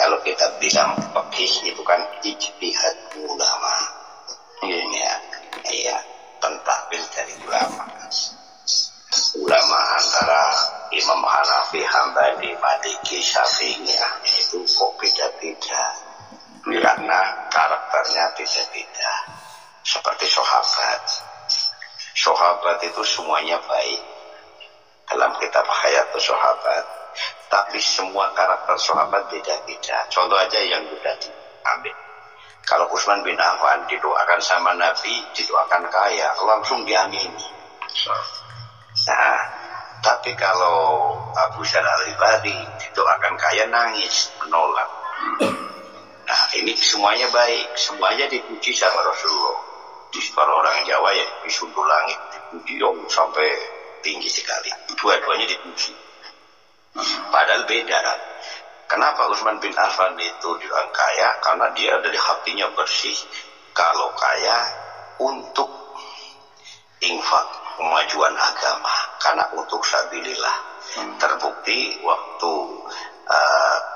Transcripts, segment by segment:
Kalau kita bilang fikih itu kan ijtihad ulama. Ya, iya, pentahbil dari ulama. Ulama antara Imam Hanafi, Hambali, Maliki, Syafi'i itu kok beda-beda. Karena karakternya beda-beda. Seperti sahabat. Sahabat itu semuanya baik. Dalam kitab Hayatus Sahabat. Tapi semua karakter sahabat beda-beda. Contoh aja yang mudah diambil. Kalau Utsman bin Affan didoakan sama Nabi, didoakan kaya, langsung diamini. Nah, tapi kalau Abu Dzar Al-Ghifari didoakan kaya, nangis, menolak. Nah, ini semuanya baik, semuanya dipuji sama Rasulullah. Kalau orang Jawa ya disundul langit, dipuji sampai tinggi sekali. Dua-duanya dipuji. Padahal beda kan. Kenapa Utsman bin Affan itu dibilang kaya? Karena dia dari hatinya bersih. Kalau kaya untuk infak, kemajuan agama, karena untuk sabilillah. Terbukti waktu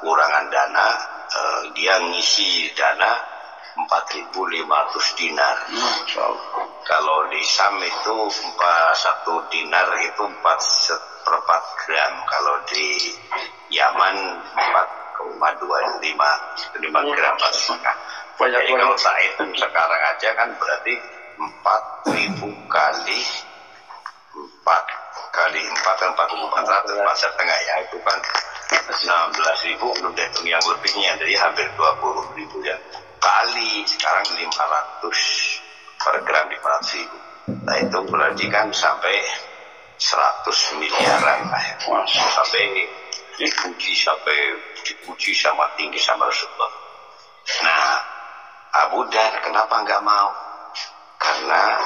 kurangan dana, dia ngisi dana 4.500 dinar. Kalau di Sam itu 1 dinar itu 4/4 gram. Kalau di Yaman 4,25 gram 4,5. Jadi kalau saya hitung sekarang aja kan berarti 4.000 kali 4 kali 4 kan 4.400, 4,5 ya, itu kan 16.000, belum hitung yang lebihnya, jadi hampir 20.000 ya. Kali sekarang 500 per gram 500.000. Nah itu berarti kan sampai 100 miliaran lah ya. Sampai dipuji sama tinggi sama Rasulullah. Nah, Abu Dzar kenapa nggak mau? Karena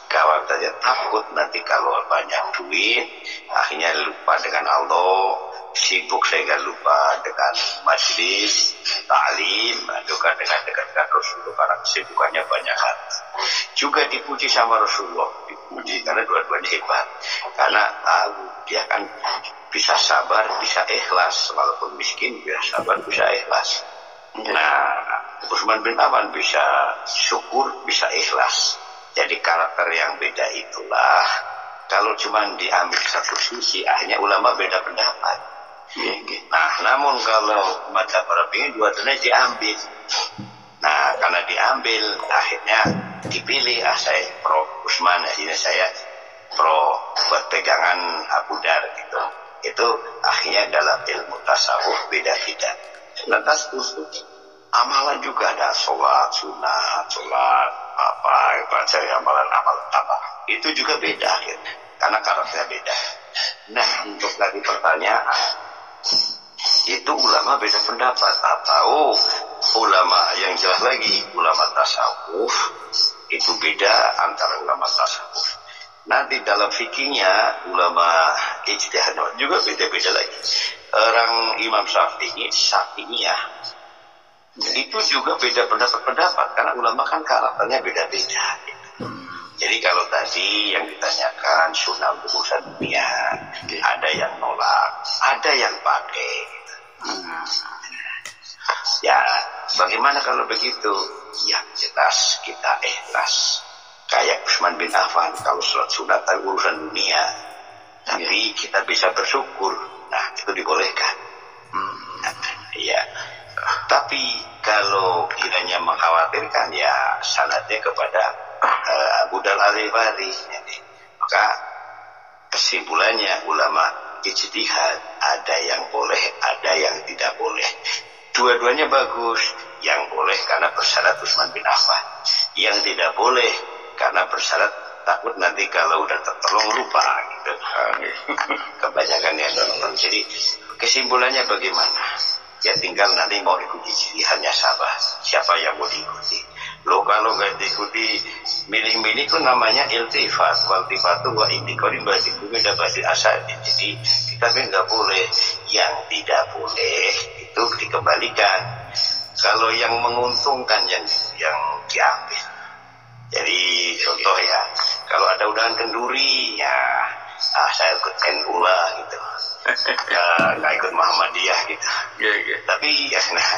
kawan saja takut nanti kalau banyak duit, akhirnya lupa dengan Allah, sibuk sehingga lupa dengan majlis, ta'lim, juga dengan dekat Rasulullah karena kesibukannya banyak hal. Juga dipuji sama Rasulullah, dipuji karena dua-duanya hebat. Karena tahu dia kan bisa sabar, bisa ikhlas, walaupun miskin bisa sabar, bisa ikhlas. Nah, Utsman bin Affan bisa syukur, bisa ikhlas. Jadi karakter yang beda itulah kalau cuma diambil satu sisi, akhirnya ulama beda pendapat. Nah, namun kalau mazhab Rabi ini dua-duanya diambil. Nah, karena diambil, akhirnya dipilih. Saya pro Utsman, akhirnya saya pro berpegangan Abu Dzar gitu. Itu akhirnya dalam ilmu tasawuf beda-beda. Lantas amalan juga ada sholat sunat, sholat apa, baca amalan apa, itu juga beda gitu. Karena karakternya beda. Nah, untuk tadi pertanyaan, itu ulama beda pendapat atau ulama yang jelas lagi, ulama tasawuf itu beda antara ulama tasawuf. Nanti dalam fikihnya ulama ijtihad juga beda-beda lagi. Orang Imam Syafi'iyah itu juga beda pendapat karena ulama kan karakternya beda-beda. Jadi kalau tadi yang ditanyakan sunnah urusan dunia, ada yang nolak, ada yang pakai. Ya, bagaimana kalau begitu? Ya jelas kita ikhlas. Kayak Utsman bin Affan, kalau sholat sunat tapi urusan dunia, tapi kita bisa bersyukur. Nah, itu dibolehkan. Ya. Tapi kalau kiranya mengkhawatirkan, ya sanadnya kepada Abu Dzar Al-Ghifari. Maka kesimpulannya ulama ijtihad, ada yang boleh, ada yang tidak boleh. Dua-duanya bagus. Yang boleh karena bersyarat Utsman bin Affan. Yang tidak boleh karena bersyarat takut nanti kalau udah tertolong lupa gitu. Kebanyakan yang nonton. Jadi kesimpulannya bagaimana? Ya tinggal nanti mau ikuti pilihannya siapa yang mau diikuti. Loh kalau nggak diikuti milih-milih itu namanya iltifat. Waltifatu wa intikori berarti beda bahasa asal. Jadi kita nggak boleh. Yang tidak boleh itu dikembalikan. Kalau yang menguntungkan yang diambil. Jadi contoh ya, kalau ada undangan kenduri ya saya ikut NU lah gitu. nggak ikut Muhammadiyah gitu. Tapi ya, nah,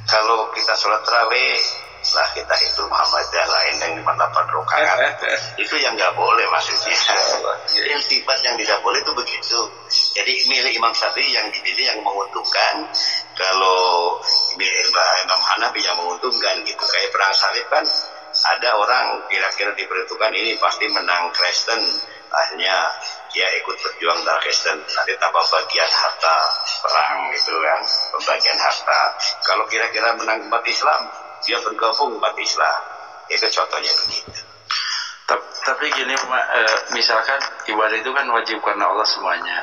kalau kita sholat tarawih lah kita itu Muhammadiyah lain yang 58 rakaat itu yang nggak boleh maksudnya. Yang sifat yang tidak boleh itu begitu. Jadi milik Imam Syafi'i yang dipilih yang menguntungkan, kalau milik Imam Hanafi yang menguntungkan gitu. Kayak perang salib kan ada orang kira-kira diperhitungkan ini pasti menang Kristen, akhirnya dia ikut berjuang dari Kristen, nanti tambah bagian harta perang gitu kan, pembagian harta. Kalau kira-kira menang umat Islam, dia bergabung umat Islam. Itu contohnya begitu. Tapi gini misalkan ibadah itu kan wajib karena Allah semuanya.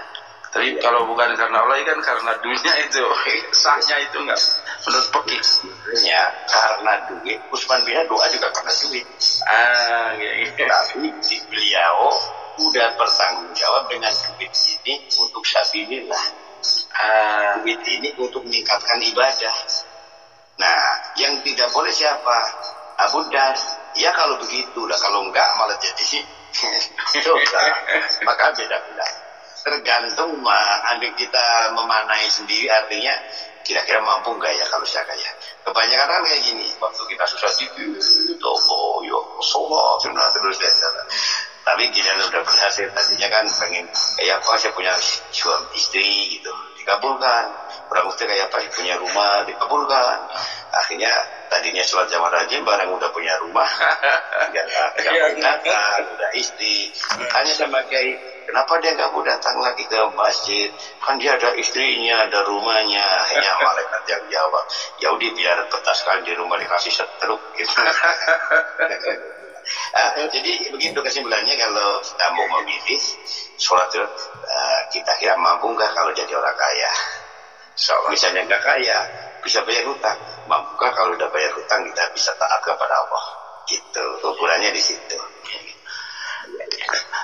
Tapi kalau bukan karena Allah kan karena dunia itu sahnya itu enggak menurut Peki. Ya karena duit. Usman bin doa juga karena duit. Gitu. Tapi beliau udah bertanggung jawab dengan duit ini untuk sabilillah. Duit ini untuk meningkatkan ibadah. Nah, yang tidak boleh siapa? Abu Dar. Ya kalau begitu lah, kalau enggak malah jadi dosa. Maka beda-beda. Tergantung ambil kita memanai sendiri, artinya kira-kira mampu enggak ya kalau saya kaya. Kebanyakan kan kayak gini, waktu kita susah dikit, terus tapi giliran udah berhasil, tadinya kan pengen kayak apa, saya punya suami istri gitu, dikabulkan. Orang mesti kayak apa, punya rumah, dikabulkan. Akhirnya tadinya sholat jamaah rajin, barang udah punya rumah, udah istri. Hanya sama kiai, kenapa dia nggak mau datang lagi ke masjid? Kan dia ada istrinya, ada rumahnya. Hanya malaikat yang jawab, ya udah biar petaskan di rumah dikasih setruk gitu. Jadi begitu kesimpulannya, kalau kita mau memilih sholat kita kira mampu nggak kalau jadi orang kaya? Misalnya nggak kaya, bisa bayar hutang. Mampukah kalau udah bayar hutang kita bisa taat kepada Allah? Gitu, ukurannya di situ.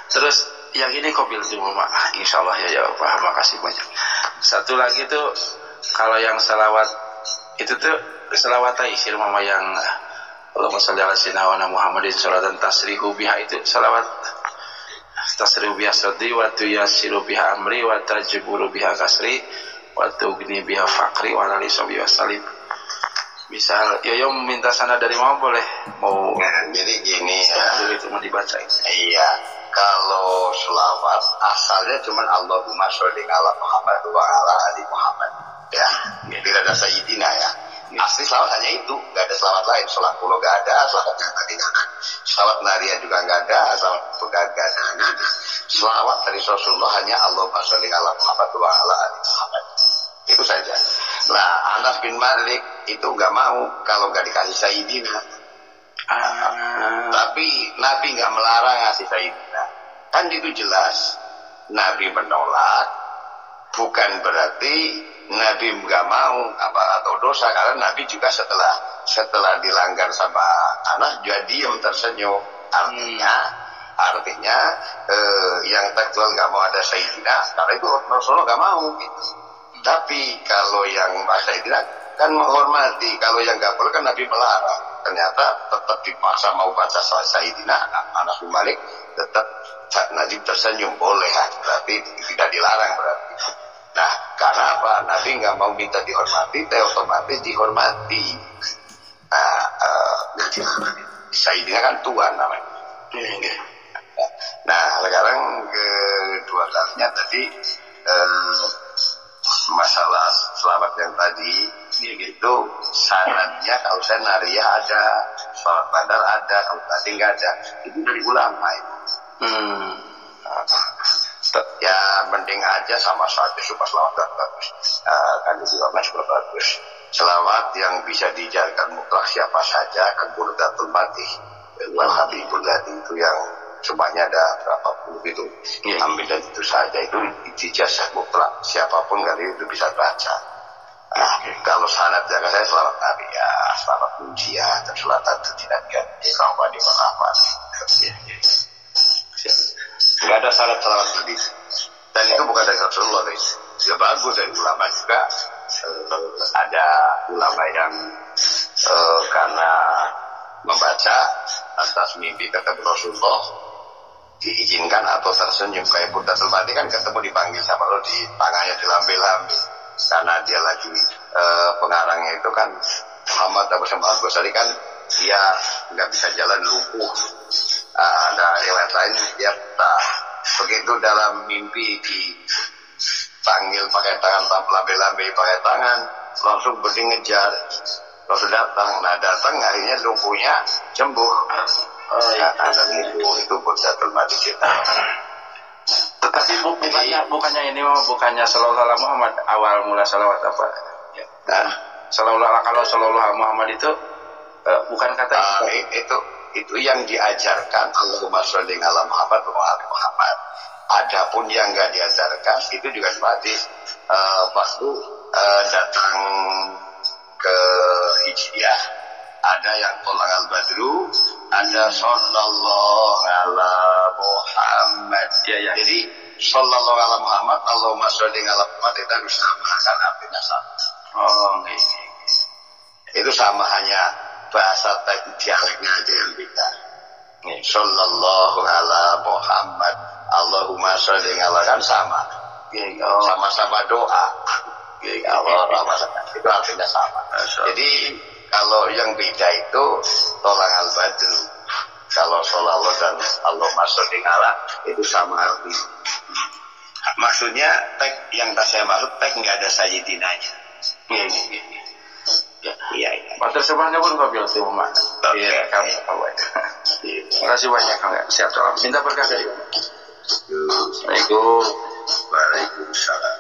Terus yang ini kobil cuma insya Allah ya jawab. Makasih banyak. Satu lagi tuh kalau yang salawat itu tuh salawat taisir mama yang Allahumma sholli ala sayyidina wa Muhammadin sholatan tasrihu biha, itu salawat tasrihu biha sadri wa tuyassiru biha amri wa tajburu biha kasri wa tugni biha faqri wa ala lisabi wasalim. Misal Yoyo minta sana dari mama boleh mau jadi gini itu mau dibaca. Iya, kalau selawat asalnya cuma Allahumma sholli ala Muhammad wa ala ali Muhammad ya, tidak ada sayyidina ya. Asli selawat hanya itu, nggak ada selawat lain. Selawat pulau nggak ada, selawat yang tadi nggak ada, selawat naria juga nggak ada, selawat nggak ada. Selawat dari Rasulullah hanya Allahumma sholli ala Muhammad wa ala ali Muhammad, itu saja. Nah, Anas bin Malik itu nggak mau kalau nggak dikasih sayyidina. Tapi Nabi nggak melarang ngasih sayyidina. Kan itu jelas. Nabi menolak, bukan berarti Nabi nggak mau atau dosa, karena Nabi juga setelah dilanggar sama Anas juga diam tersenyum. Artinya yang tekstual nggak mau ada sayyidina karena itu Rasulullah nggak mau gitu. Tapi kalau yang sayyidina kan menghormati, kalau yang nggak boleh kan Nabi melarang. Ternyata tetap dipaksa mau baca sayyidina Anas bin Malik, tetap Nabi tersenyum boleh, berarti tidak dilarang berarti. Nah, karena apa? Nabi nggak mau minta dihormati, otomatis dihormati. Nah, sayyidina kan tuan namanya. Nah, sekarang kedua kalinya tadi masalah selamat yang tadi itu sanadnya, kalau saya Nariyah ada, sholat Badar ada, kalau tadi nggak ada, itu dari ulama itu. Ya mending aja sama saja super selawat bagus. Kan itu juga bagus. Selawat yang bisa dijalankan mutlak siapa saja, kan Burdatul Madih wal Habibul Ladzi, itu yang semuanya ada berapa puluh itu, ambil dan itu saja, itu dijazah mutlak siapapun kali itu bisa baca. Kalau sanad jaga saya selawat Nabi ya, selawat ujian dan selawat tidak ganti sama di mana. Nggak ada syarat selawat Nabi, dan itu bukan dari Rasulullah, ya bagus dari ulama juga. Ada ulama yang karena membaca atas mimpi kata Rasulullah diizinkan atau tersenyum. Kayak Burdatul Madi kan ketemu dipanggil sama Allah, di tangannya dilambe-lambe karena dia lagi pengarangnya itu kan Muhammad Abu Syamal Al-Ghazali kan dia nggak bisa jalan, lumpuh. Ada riwayat lain dia begitu dalam mimpi dipanggil pakai tangan, lambe-lambe pakai tangan, langsung berdiri ngejar, langsung datang. Nah datang akhirnya lumpuhnya sembuh. Ada itu Burdatul Madi kita. Tetapi bukannya ini bukannya sallallahu alaihi Muhammad awal mula salawat apa? Ya. Nah, kalau sallallahu Muhammad itu bukan kata itu yang diajarkan Allahumma sholli ala Muhammad wa ala Muhammad. Adapun yang enggak diajarkan itu juga seperti waktu datang ke Hijriah ada yang tolak al-badru, ada sallallahu ala Muhammad. Ya. Jadi sallallahu ala Muhammad, Allahumma sholli ala Muhammad itu harus sama, kan artinya sama. Itu sama, hanya bahasa dialeknya aja yang beda. Sallallahu ala Muhammad, Allahumma sholli ala, kan sama. Sama-sama doa. Itu artinya sama. Jadi kalau yang beda itu tolak al-badru. Kalau sallallahu dan Allahumma sholli ala itu sama arti. Maksudnya tag yang tak saya maksud tag nggak ada sayyidinanya. Iya. Matur semuanya pun kau bilang terima kasih. Terima kasih banyak kang. Sehat selalu. Minta berkah dari. Assalamualaikum. Waalaikumsalam.